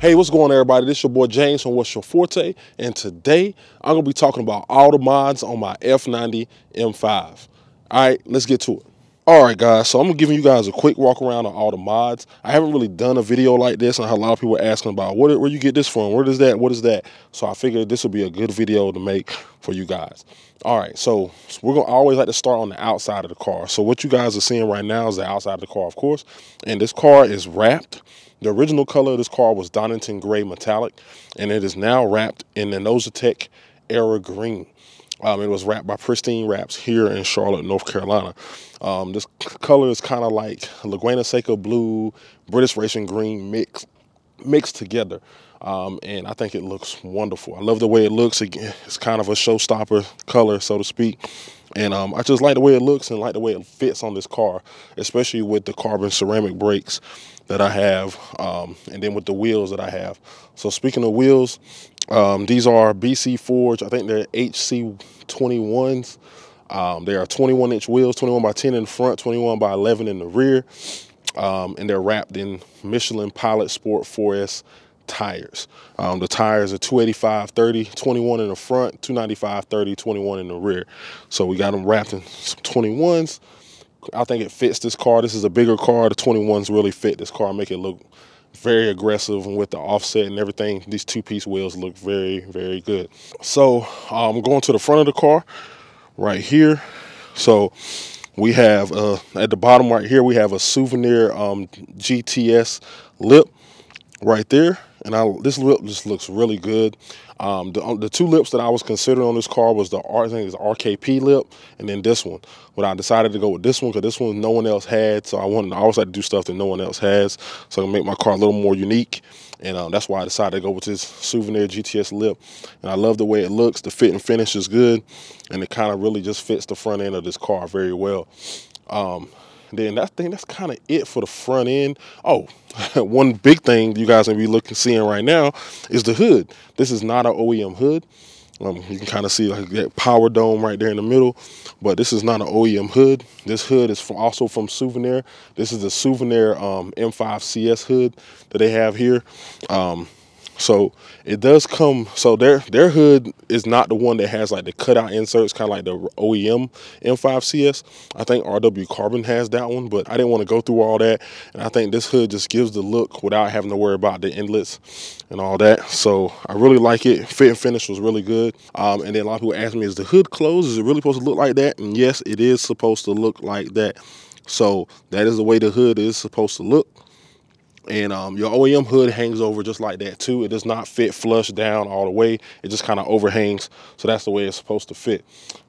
Hey, what's going on, everybody? This is your boy James from What's Your Forte, and today I'm gonna be talking about all the mods on my F90 M5. All right, let's get to it. All right, guys, so I'm gonna give you guys a quick walk around on all the mods. I haven't really done a video like this, and a lot of people are asking about where you get this from, where is that, what is that? So I figured this would be a good video to make for you guys. All right, so we're gonna always like to start on the outside of the car. So what you guys are seeing right now is the outside of the car, of course, and this car is wrapped. The original color of this car was Donington Gray Metallic, and it is now wrapped in the Autotecknic Era Green. It was wrapped by Pristine Wraps here in Charlotte, North Carolina. This color is kind of like Laguna Seca Blue, British Racing Green mixed together. And I think it looks wonderful. I love the way it looks. It's kind of a showstopper color, so to speak. And I just like the way it looks and like the way it fits on this car, especially with the carbon ceramic brakes that I have, and then with the wheels that I have. So speaking of wheels, these are BC Forge. I think they're HC21s. They are 21-inch wheels, 21 by 10 in the front, 21 by 11 in the rear. And they're wrapped in Michelin Pilot Sport 4S tires. The tires are 285/30, 21 in the front, 295/30, 21 in the rear. So we got them wrapped in some 21s. I think it fits this car. This is a bigger car. The 21s really fit this car, make it look very aggressive, and with the offset and everything, these two-piece wheels look very, very good. So I'm going to the front of the car right here. So we have at the bottom right here, we have a Suvneer GTS lip right there, and this lip just looks really good. The two lips that I was considering on this car was I think it's RKP lip, and then this one. But I decided to go with this one because this one no one else had, so I always like to do stuff that no one else has, so I can make my car a little more unique. And that's why I decided to go with this Suvneer GTS lip. And I love the way it looks. The fit and finish is good, and it kind of really just fits the front end of this car very well. Then that's kind of it for the front end. Oh, one big thing you guys are gonna be seeing right now is the hood. This is not an OEM hood. You can kind of see like that power dome right there in the middle, but this is not an OEM hood. This hood is also from Suvneer. This is the Suvneer M5 CS hood that they have here. So it does come, so their hood is not the one that has like the cutout inserts, kind of like the OEM M5 CS. I think RW Carbon has that one, but I didn't want to go through all that. And I think this hood just gives the look without having to worry about the inlets and all that. So I really like it. Fit and finish was really good. And then a lot of people ask me, is the hood closed? Is it really supposed to look like that? And yes, it is supposed to look like that. So that is the way the hood is supposed to look. And your OEM hood hangs over just like that too. It does not fit flush down all the way. It just kind of overhangs. So that's the way it's supposed to fit.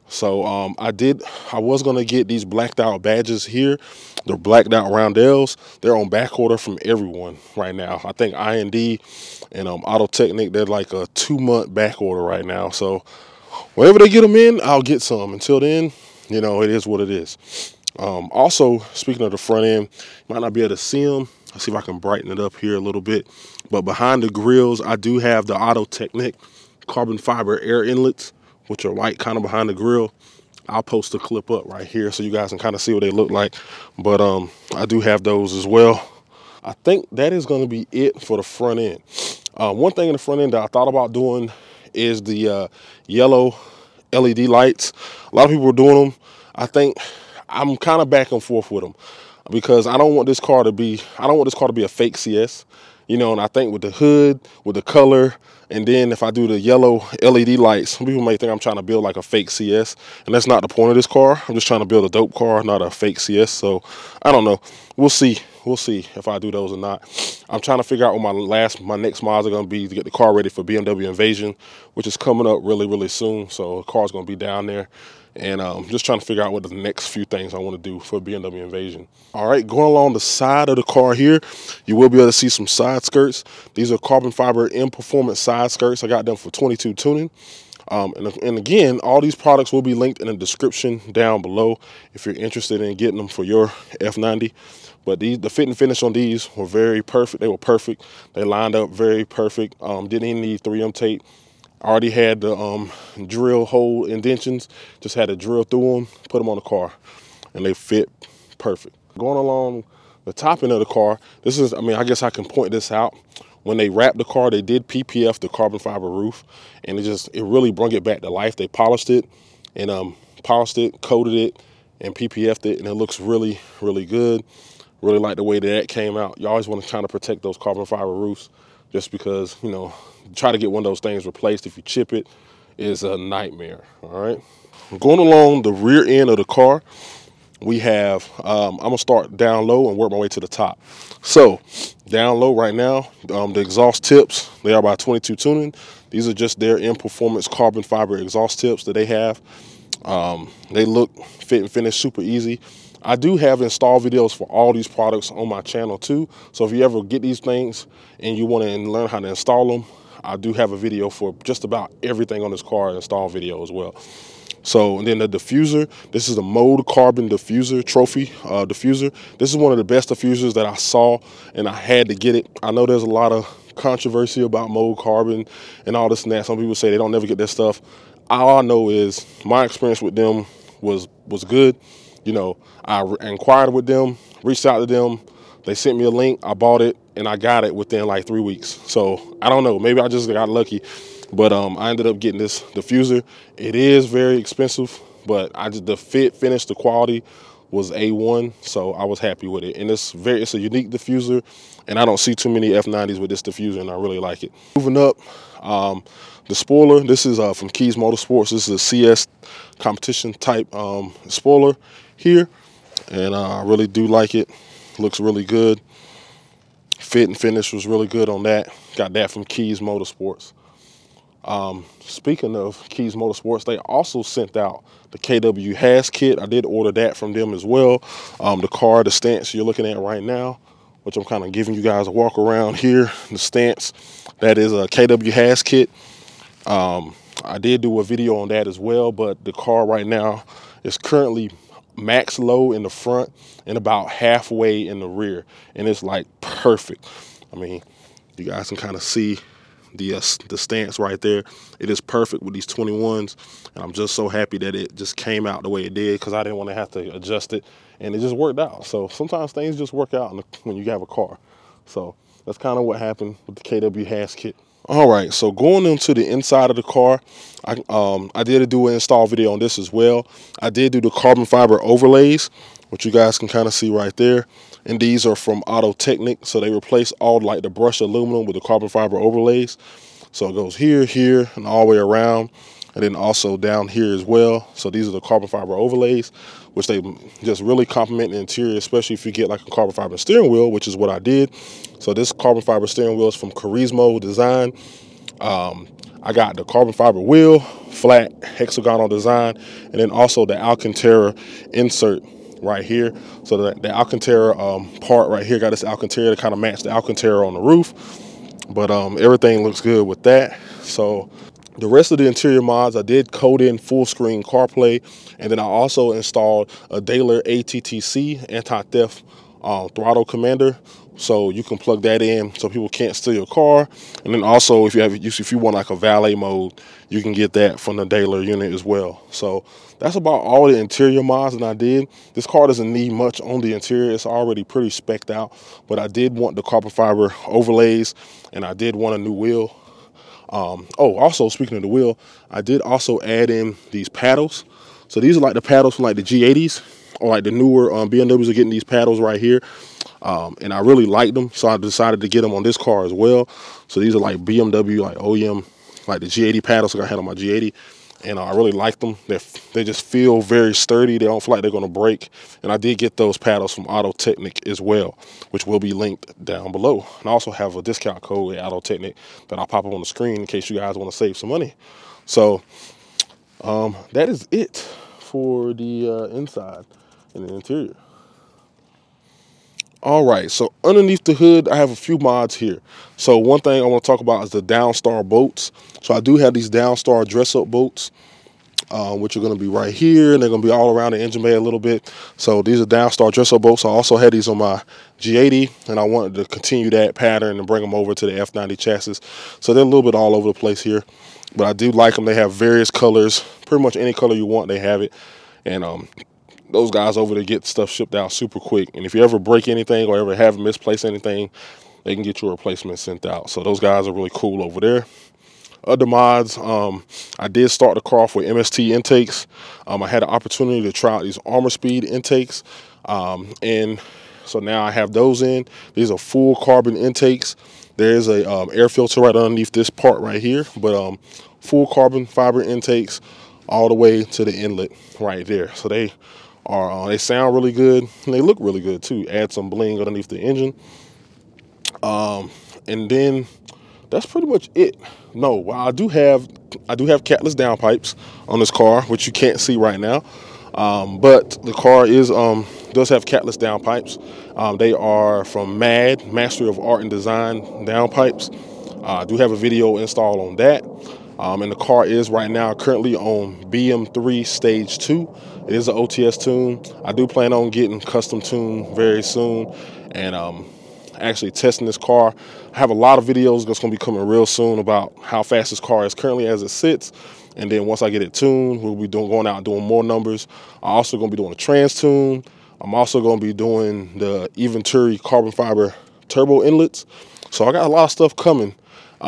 So I was gonna get these blacked out badges here. They're blacked out roundels. They're on back order from everyone right now. I think IND and Autotecknic, they're like a 2-month back order right now. So whenever they get them in, I'll get some. Until then, you know, it is what it is. Also, speaking of the front end, you might not be able to see them. Let's see if I can brighten it up here a little bit. But behind the grills, I do have the Autotecknic carbon fiber air inlets, which are right kind of behind the grill. I'll post a clip up right here so you guys can kind of see what they look like. But I do have those as well. I think that is going to be it for the front end. One thing in the front end that I thought about doing is the yellow LED lights. A lot of people are doing them. I think I'm kind of back and forth with them, because I don't want this car to be a fake CS, you know. And I think with the hood, with the color, and then if I do the yellow LED lights, some people may think I'm trying to build like a fake CS, and that's not the point of this car. I'm just trying to build a dope car, not a fake CS. So I don't know. We'll see. We'll see if I do those or not. I'm trying to figure out what my next mods are going to be to get the car ready for BMW Invasion, which is coming up really, really soon. So the car's going to be down there. And just trying to figure out what the next few things I want to do for BMW Invasion. All right, going along the side of the car here, you will be able to see some side skirts. These are carbon fiber M Performance side skirts. I got them for 22 tuning. And again, all these products will be linked in the description down below if you're interested in getting them for your F90. But the fit and finish on these were very perfect. They were perfect. They lined up very perfect. Didn't even need 3M tape. I already had the drill hole indentions, just had to drill through them, put them on the car, and they fit perfect. Going along the top end of the car, this is, I mean, I guess I can point this out. when they wrapped the car, they did PPF the carbon fiber roof, and it really brought it back to life. They polished it and coated it, and PPF'd it, and it looks really, really good. Really like the way that came out. You always want to kind of protect those carbon fiber roofs, just because, you know, try to get one of those things replaced if you chip it is a nightmare. All right, going along the rear end of the car, we have, I'm gonna start down low and work my way to the top. So down low right now, the exhaust tips, they are by 22 Tuning. These are just their in performance carbon fiber exhaust tips that they have. They look, fit and finish super easy. I do have install videos for all these products on my channel too. So if you ever get these things and you want to learn how to install them, I do have a video for just about everything on this car, install video as well. So, and then the diffuser, this is the Mode Carbon diffuser, trophy diffuser. This is one of the best diffusers that I saw, and I had to get it. I know there's a lot of controversy about Mode Carbon and all this and that. Some people say they don't never get their stuff. All I know is my experience with them was good. You know, I inquired with them, reached out to them. They sent me a link. I bought it, and I got it within like 3 weeks. So I don't know. Maybe I just got lucky. But I ended up getting this diffuser. It is very expensive, but the fit, finish, the quality was A1, so I was happy with it. And it's a unique diffuser, and I don't see too many F90s with this diffuser, and I really like it. Moving up, the spoiler. This is from Keys Motorsports. This is a CS competition type spoiler here, and I really do like it. Looks really good. Fit and finish was really good on that. Got that from Keys Motorsports. Speaking of Keys Motorsports, they also sent out the KW Has kit. I did order that from them as well. The stance you're looking at right now, which I'm kind of giving you guys a walk around here, the stance, that is a KW Has kit. I did do a video on that as well, but the car right now is currently max low in the front and about halfway in the rear, and it's like perfect. I mean, you guys can kind of see the stance right there. It is perfect with these 21s, and I'm just so happy that it just came out the way it did, because I didn't want to have to adjust it, and it just worked out. So sometimes things just work out when you have a car. So that's kind of what happened with the KW Has kit. All right, so going into the inside of the car, I did do an install video on this as well. I did do the carbon fiber overlays, which you guys can kind of see right there. And these are from Autotecknic, so they replace all like the brushed aluminum with the carbon fiber overlays. So it goes here, here, and all the way around, and then also down here as well. So these are the carbon fiber overlays, which they just really complement the interior, especially if you get like a carbon fiber steering wheel, which is what I did. So this carbon fiber steering wheel is from Charismo Design. I got the carbon fiber wheel, flat hexagonal design, and then also the Alcantara insert right here. So the Alcantara part right here got this Alcantara to kind of match the Alcantara on the roof. But everything looks good with that. So the rest of the interior mods, I did code in full screen CarPlay, and then I also installed a Daler ATTC anti-theft throttle commander, so you can plug that in so people can't steal your car. And then also if you want like a valet mode, you can get that from the Daler unit as well. So that's about all the interior mods that I did. This car doesn't need much on the interior. It's already pretty specced out, but I did want the carbon fiber overlays, and I did want a new wheel. Also speaking of the wheel, I did also add in these paddles. So these are like the paddles from like the G80s, or like the newer BMWs are getting these paddles right here. And I really like them, so I decided to get them on this car as well. So these are like BMW, like OEM, like the G80 paddles that I had on my G80. And I really like them. They just feel very sturdy. They don't feel like they're going to break. And I did get those paddles from Autotecknic as well, which will be linked down below. And I also have a discount code at Autotecknic that I'll pop up on the screen in case you guys want to save some money. So that is it for the inside and the interior. All right, so underneath the hood, I have a few mods here. So one thing I want to talk about is the Downstar bolts. So I do have these Downstar dress-up bolts, which are going to be right here, and they're going to be all around the engine bay a little bit. So these are Downstar dress-up bolts. I also had these on my G80, and I wanted to continue that pattern and bring them over to the F90 chassis. So they're a little bit all over the place here, but I do like them. They have various colors. Pretty much any color you want, they have it. And those guys over there get stuff shipped out super quick. And if you ever break anything or ever have misplaced anything, they can get your replacement sent out. So those guys are really cool over there. Other mods, I did start the car off with MST intakes. I had an opportunity to try out these Armor Speed intakes, and so now I have those in. These are full carbon intakes. There's a air filter right underneath this part right here, but full carbon fiber intakes all the way to the inlet right there. So they are they sound really good and they look really good too. Add some bling underneath the engine, and then that's pretty much it. No, well, I do have catless downpipes on this car, which you can't see right now. But the car does have catless downpipes. They are from MAD, Mastery of Art and Design downpipes. I do have a video installed on that. And the car is right now currently on BM3 Stage 2. It is an OTS tune. I do plan on getting custom tune very soon, and actually testing this car. I have a lot of videos that's going to be coming real soon about how fast this car is currently as it sits, and then once I get it tuned, we'll be going out and doing more numbers. I'm also going to be doing a trans tune. I'm also going to be doing the Eventuri carbon fiber turbo inlets. So I got a lot of stuff coming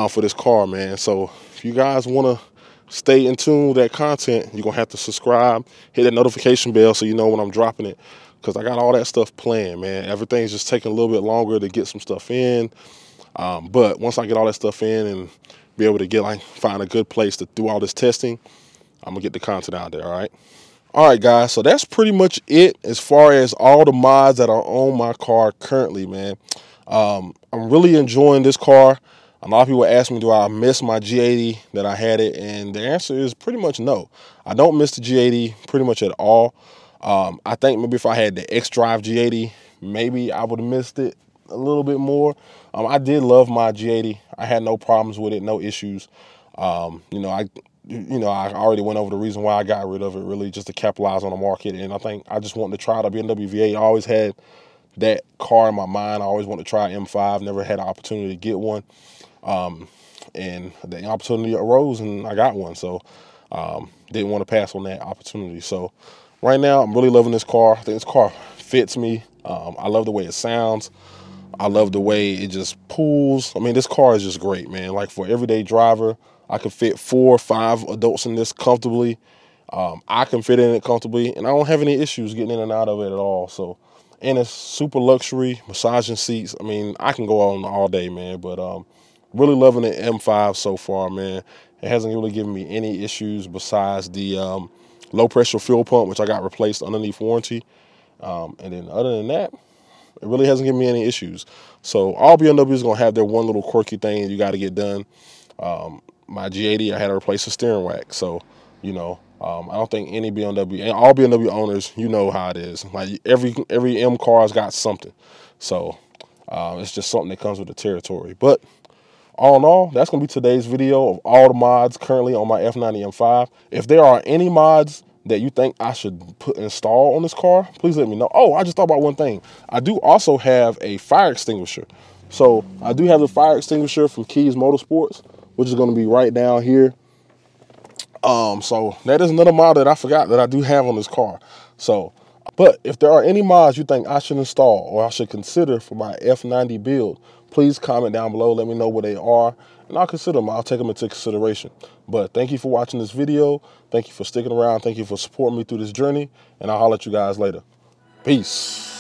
for this car, man. So if you guys want to stay in tune with that content, you're going to have to subscribe, hit that notification bell so you know when I'm dropping it, because I got all that stuff planned, man. Everything's just taking a little bit longer to get some stuff in. But once I get all that stuff in and be able to find a good place to do all this testing, I'm going to get the content out there, all right? All right, guys, so that's pretty much it as far as all the mods that are on my car currently, man. I'm really enjoying this car. A lot of people ask me, do I miss my G80 that I had it? And the answer is pretty much no. I don't miss the G80 pretty much at all. I think maybe if I had the X-Drive G80, maybe I would have missed it a little bit more. I did love my G80. I had no problems with it, no issues. I already went over the reason why I got rid of it, really just to capitalize on the market. And I think I just wanted to try the BMW V8. I always had that car in my mind. I always wanted to try M5, never had an opportunity to get one. And the opportunity arose and I got one. So didn't want to pass on that opportunity. So right now, I'm really loving this car. I think this car fits me. I love the way it sounds. I love the way it just pulls. I mean, this car is just great, man. Like for everyday driver, I could fit 4 or 5 adults in this comfortably. I can fit in it comfortably, and I don't have any issues getting in and out of it at all. So, and it's super luxury, massaging seats. I mean, I can go on all day, man. But really loving the M5 so far, man. It hasn't really given me any issues besides the low pressure fuel pump, which I got replaced underneath warranty. And then other than that, it really hasn't given me any issues. So all BMWs gonna have their one little quirky thing you got to get done. My G80, I had to replace the steering rack. So, I don't think any BMW, and all BMW owners, you know how it is. Like every M car's got something. So it's just something that comes with the territory. But all in all, that's going to be today's video of all the mods currently on my F90 M5. If there are any mods that you think I should install on this car, please let me know. Oh, I just thought about one thing. I do also have a fire extinguisher. So I do have the fire extinguisher from Keys Motorsports, which is going to be right down here. So that is another mod that I forgot that I do have on this car. So, but if there are any mods you think I should install or I should consider for my F90 build, please comment down below. Let me know what they are, and I'll consider them. I'll take them into consideration. But thank you for watching this video. Thank you for sticking around. Thank you for supporting me through this journey, and I'll holler at you guys later. Peace.